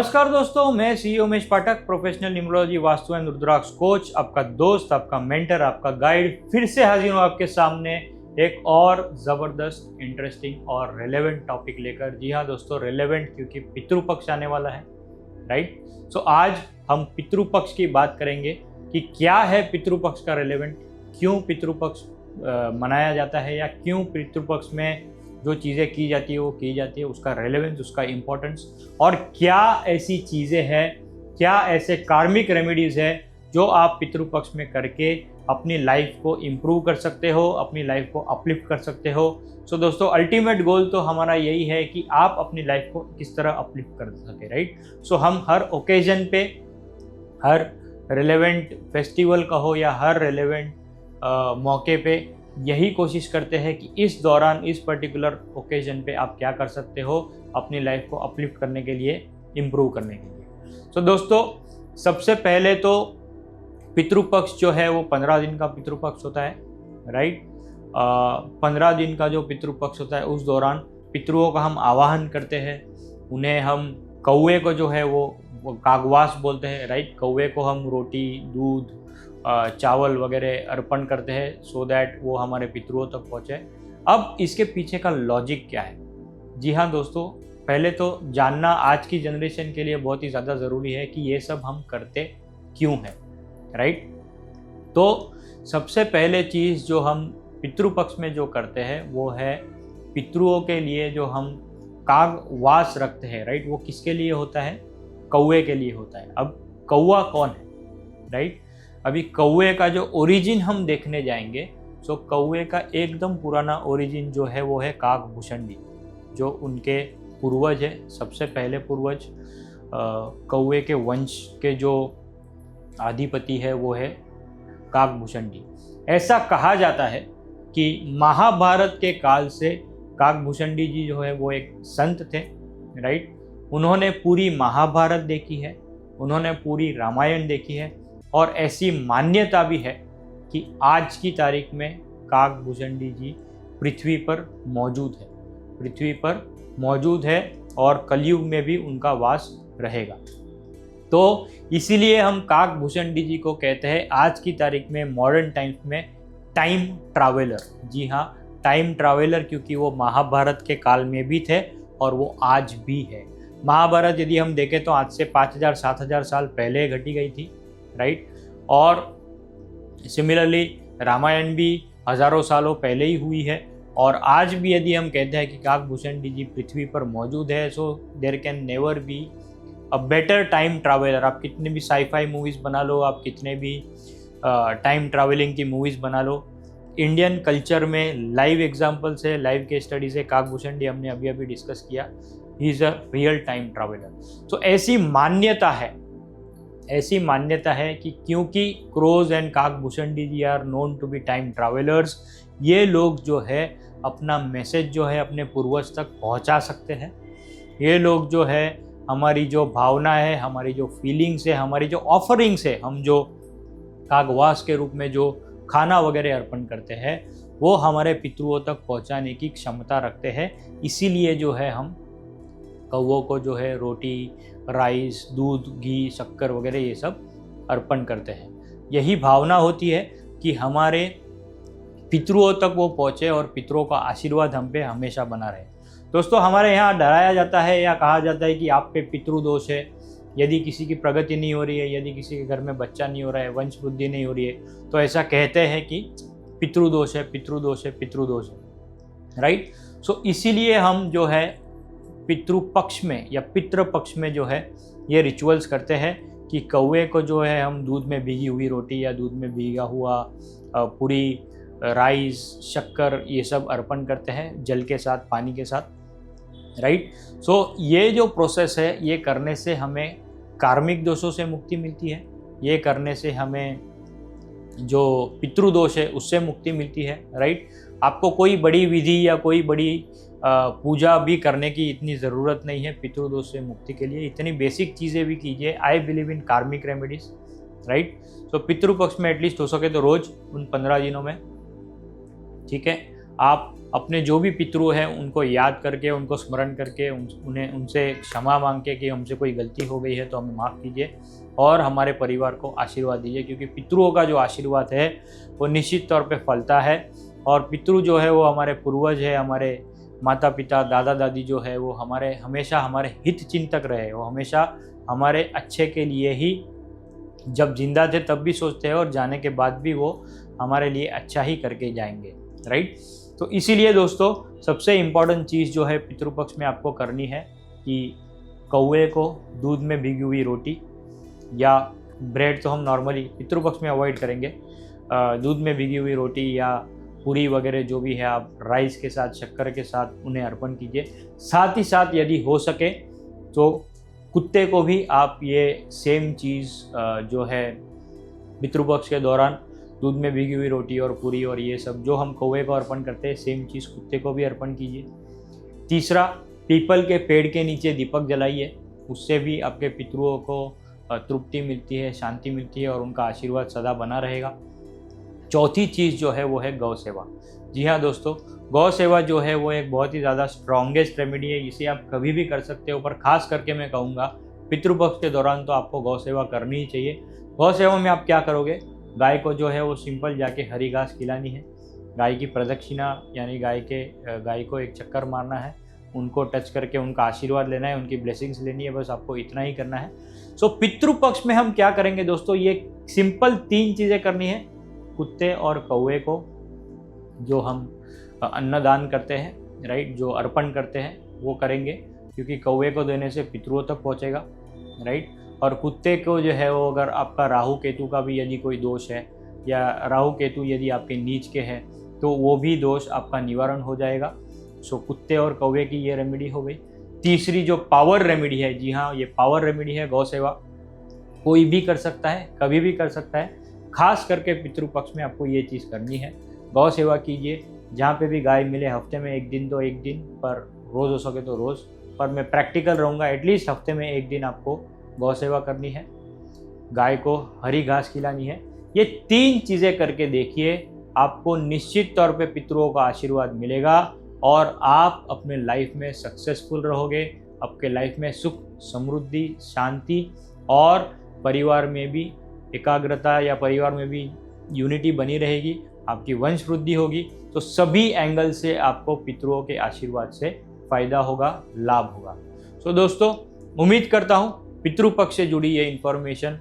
नमस्कार दोस्तों, मैं C Umesh Pathak, professional numerology, vastu and rudraksha coach, आपका दोस्त, आपका मेंटर, आपका गाइड, फिर से हाजिर हूँ आपके सामने एक और ज़बरदस्त, इंटरेस्टिंग और रेलेवेंट टॉपिक लेकर। जी हाँ दोस्तों, रेलेवेंट क्योंकि पितृपक्ष आने वाला है, राइट। सो आज हम पितृपक्ष की बात करेंगे कि क्या है पितृपक्ष का रेलेवेंट, क्यों पितृपक्ष मनाया जाता है या क्यों पितृपक्ष में जो चीज़ें की जाती है वो की जाती है, उसका रेलेवेंस, उसका इम्पोर्टेंस, और क्या ऐसी चीज़ें हैं, क्या ऐसे कार्मिक रेमेडीज़ है जो आप पितृपक्ष में करके अपनी लाइफ को इम्प्रूव कर सकते हो, अपनी लाइफ को अपलिफ्ट कर सकते हो। सो दोस्तों, अल्टीमेट गोल तो हमारा यही है कि आप अपनी लाइफ को किस तरह अपलिफ्ट कर सके, राइट। सो हम हर ओकेजन पे, हर रेलेवेंट फेस्टिवल का हो या हर रेलेवेंट मौके पे यही कोशिश करते हैं कि इस दौरान, इस पर्टिकुलर ओकेजन पे आप क्या कर सकते हो अपनी लाइफ को अपलिफ्ट करने के लिए, इम्प्रूव करने के लिए। सो दोस्तों, सबसे पहले तो पितृपक्ष जो है वो 15 दिन का पितृपक्ष होता है, राइट। 15 दिन का जो पितृपक्ष होता है उस दौरान पितृओं का हम आवाहन करते हैं। उन्हें हम कौवे को जो है वो कागवास बोलते हैं, राइट। कौवे को हम रोटी, दूध, चावल वगैरह अर्पण करते हैं सो दैट वो हमारे पितृओं तक पहुँचे। अब इसके पीछे का लॉजिक क्या है? जी हाँ दोस्तों, पहले तो जानना आज की जनरेशन के लिए बहुत ही ज़्यादा ज़रूरी है कि ये सब हम करते क्यों हैं, राइट। तो सबसे पहले चीज़ जो हम पितृपक्ष में जो करते हैं वो है पितृओं के लिए जो हम कागवास रखते हैं, राइट। वो किसके लिए होता है? कौवे के लिए होता है। अब कौवा कौन है, राइट। अभी कौवे का जो ओरिजिन हम देखने जाएंगे, सो कौवे का एकदम पुराना ओरिजिन जो है वो है काकभूषणी, जो उनके पूर्वज है। सबसे पहले पूर्वज कौवे के वंश के जो अधिपति है वो है काकभूषणी। ऐसा कहा जाता है कि महाभारत के काल से काकभूषणी जी जो है वो एक संत थे, राइट। उन्होंने पूरी महाभारत देखी है, उन्होंने पूरी रामायण देखी है, और ऐसी मान्यता भी है कि आज की तारीख में काकभूषणी जी पृथ्वी पर मौजूद है, पृथ्वी पर मौजूद है और कलयुग में भी उनका वास रहेगा। तो इसीलिए हम काकभूषणी जी को कहते हैं आज की तारीख में, मॉडर्न टाइम्स में, टाइम ट्रैवलर। जी हाँ, टाइम ट्रैवलर, क्योंकि वो महाभारत के काल में भी थे और वो आज भी है। महाभारत यदि हम देखें तो आज से 5000-7000 साल पहले घटी गई थी, राइट। और सिमिलरली रामायण भी हज़ारों सालों पहले ही हुई है। और आज भी यदि हम कहते हैं कि काकभूषणी जी पृथ्वी पर मौजूद है, so there can never be a better time traveller. आप कितने भी साईफाई मूवीज़ बना लो, आप कितने भी टाइम ट्रैवलिंग की मूवीज़ बना लो, इंडियन कल्चर में लाइव एग्जाम्पल्स है, लाइव केस स्टडीज़ है। काकभूषणी हमने अभी अभी डिस्कस किया, he is a real time traveller. So ऐसी मान्यता है कि क्योंकि crows and Kakbhushani ji are known to be time travellers, ये लोग जो है अपना मैसेज जो है अपने पूर्वज तक पहुंचा सकते हैं। ये लोग जो है हमारी जो भावना है, हमारी जो फीलिंग्स है, हमारी जो ऑफरिंग्स है, हम जो कागवास के रूप में जो खाना वगैरह अर्पण करते हैं, वो हमारे पितृओं तक पहुंचाने की क्षमता रखते हैं। इसीलिए जो है हम कौवों को जो है रोटी, राइस, दूध, घी, शक्कर वगैरह ये सब अर्पण करते हैं। यही भावना होती है कि हमारे पितृओं तक वो पहुँचे और पितरों का आशीर्वाद हम पे हमेशा बना रहे। दोस्तों, हमारे यहाँ डराया जाता है या कहा जाता है कि आप पे पितृदोष है। यदि किसी की प्रगति नहीं हो रही है, यदि किसी के घर में बच्चा नहीं हो रहा है, वंश वृद्धि नहीं हो रही है, तो ऐसा कहते हैं कि पितृदोष है, पितृदोष है, पितृदोष है, राइट। सो इसीलिए हम जो है पितृपक्ष में या पितृपक्ष में जो है ये रिचुअल्स करते हैं कि कौवे को जो है हम दूध में भीगी हुई रोटी या दूध में भीगा हुआ पूरी, राइस, शक्कर, ये सब अर्पण करते हैं जल के साथ, पानी के साथ, राइट। सो ये जो प्रोसेस है, ये करने से हमें कार्मिक दोषों से मुक्ति मिलती है। ये करने से हमें जो पितृदोष है उससे मुक्ति मिलती है, राइट। आपको कोई बड़ी विधि या कोई बड़ी पूजा भी करने की इतनी ज़रूरत नहीं है पितृदोष से मुक्ति के लिए। इतनी बेसिक चीज़ें भी कीजिए। आई बिलीव इन कार्मिक रेमेडीज, राइट। सो पितृपक्ष में एटलीस्ट हो सके तो रोज़ उन 15 दिनों में, ठीक है, आप अपने जो भी पितृ हैं उनको याद करके, उनको स्मरण करके, उन्हें उनसे क्षमा मांग के कि हमसे कोई गलती हो गई है तो हमें माफ़ कीजिए और हमारे परिवार को आशीर्वाद दीजिए, क्योंकि पितरों का जो आशीर्वाद है वो निश्चित तौर पे फलता है। और पितृ जो है वो हमारे पूर्वज है, हमारे माता पिता दादा दादी जो है वो हमारे हमेशा हमारे हित चिंतक रहे, वो हमेशा हमारे अच्छे के लिए ही जब जिंदा थे तब भी सोचते हैं और जाने के बाद भी वो हमारे लिए अच्छा ही करके जाएंगे, राइट। तो इसीलिए दोस्तों सबसे इम्पॉर्टेंट चीज़ जो है पितृपक्ष में आपको करनी है कि कौवे को दूध में भिगी हुई रोटी या ब्रेड तो हम नॉर्मली पितृपक्ष में अवॉइड करेंगे, दूध में भिगी हुई रोटी या पूरी वगैरह जो भी है आप राइस के साथ शक्कर के साथ उन्हें अर्पण कीजिए। साथ ही साथ यदि हो सके तो कुत्ते को भी आप ये सेम चीज़ जो है पितृपक्ष के दौरान दूध में भिगी हुई रोटी और पूरी और ये सब जो हम कौवे को अर्पण करते हैं सेम चीज़ कुत्ते को भी अर्पण कीजिए। तीसरा, पीपल के पेड़ के नीचे दीपक जलाइए, उससे भी आपके पितरों को तृप्ति मिलती है, शांति मिलती है और उनका आशीर्वाद सदा बना रहेगा। चौथी चीज़ जो है वो है गौ सेवा। जी हाँ दोस्तों, गौ सेवा जो है वो एक बहुत ही ज़्यादा स्ट्रॉन्गेस्ट रेमेडी है, इसे आप कभी भी कर सकते हो, पर खास करके मैं कहूँगा पितृपक्ष के दौरान तो आपको गौ सेवा करनी ही चाहिए। गौ सेवा में आप क्या करोगे, गाय को जो है वो सिंपल जाके हरी घास खिलानी है, गाय की प्रदक्षिणा यानी गाय को एक चक्कर मारना है, उनको टच करके उनका आशीर्वाद लेना है, उनकी ब्लेसिंग्स लेनी है, बस आपको इतना ही करना है। सो पितृपक्ष में हम क्या करेंगे दोस्तों, ये सिंपल 3 चीज़ें करनी है। कुत्ते और कौवे को जो हम अन्नदान करते हैं, राइट, जो अर्पण करते हैं वो करेंगे, क्योंकि कौवे को देने से पितरों तक पहुंचेगा, राइट। और कुत्ते को जो है वो अगर आपका राहु केतु का भी यदि कोई दोष है या राहु केतु यदि आपके नीच के हैं तो वो भी दोष आपका निवारण हो जाएगा। सो कुत्ते और कौवे की ये रेमेडी हो गई। तीसरी जो पावर रेमेडी है, जी हाँ ये पावर रेमेडी है गौ सेवा, कोई भी कर सकता है, कभी भी कर सकता है, खास करके पितृपक्ष में आपको ये चीज़ करनी है। गौ सेवा कीजिए, जहाँ पे भी गाय मिले, हफ्ते में 1 दिन तो 1 दिन, पर रोज़ हो सके तो रोज़, पर मैं प्रैक्टिकल रहूँगा, एटलीस्ट हफ्ते में 1 दिन आपको गौ सेवा करनी है, गाय को हरी घास खिलानी है। ये 3 चीज़ें करके देखिए, आपको निश्चित तौर पे पितरों का आशीर्वाद मिलेगा और आप अपने लाइफ में सक्सेसफुल रहोगे, आपके लाइफ में सुख समृद्धि शांति और परिवार में भी एकाग्रता या परिवार में भी यूनिटी बनी रहेगी, आपकी वंश वृद्धि होगी। तो सभी एंगल से आपको पितरों के आशीर्वाद से फ़ायदा होगा, लाभ होगा। सो दोस्तों, उम्मीद करता हूँ पितृपक्ष से जुड़ी ये इन्फॉर्मेशन,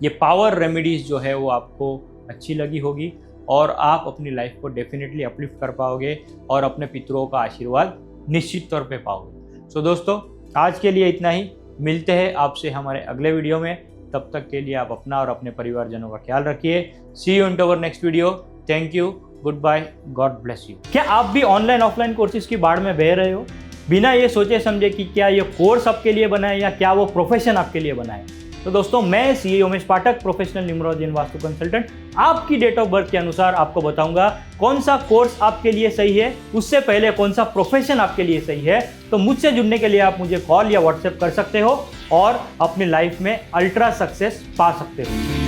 ये पावर रेमेडीज़ जो है वो आपको अच्छी लगी होगी और आप अपनी लाइफ को डेफिनेटली अपलिफ्ट कर पाओगे और अपने पितरों का आशीर्वाद निश्चित तौर पे पाओगे। सो दोस्तों, आज के लिए इतना ही, मिलते हैं आपसे हमारे अगले वीडियो में। तब तक के लिए आप अपना और अपने परिवारजनों का ख्याल रखिए। See you in our next video. Thank you, good bye, God bless you. क्या आप भी ऑनलाइन ऑफलाइन कोर्सेज की बाढ़ में बह रहे हो, बिना ये सोचे समझे कि क्या ये कोर्स आपके लिए बना है या क्या वो प्रोफेशन आपके लिए बना है? तो दोस्तों, मैं CA Umesh Pathak, professional numerology and vastu consultant, आपकी डेट ऑफ बर्थ के अनुसार आपको बताऊंगा कौन सा कोर्स आपके लिए सही है, उससे पहले कौन सा प्रोफेशन आपके लिए सही है। तो मुझसे जुड़ने के लिए आप मुझे कॉल या व्हाट्सएप कर सकते हो और अपनी लाइफ में अल्ट्रा सक्सेस पा सकते हो।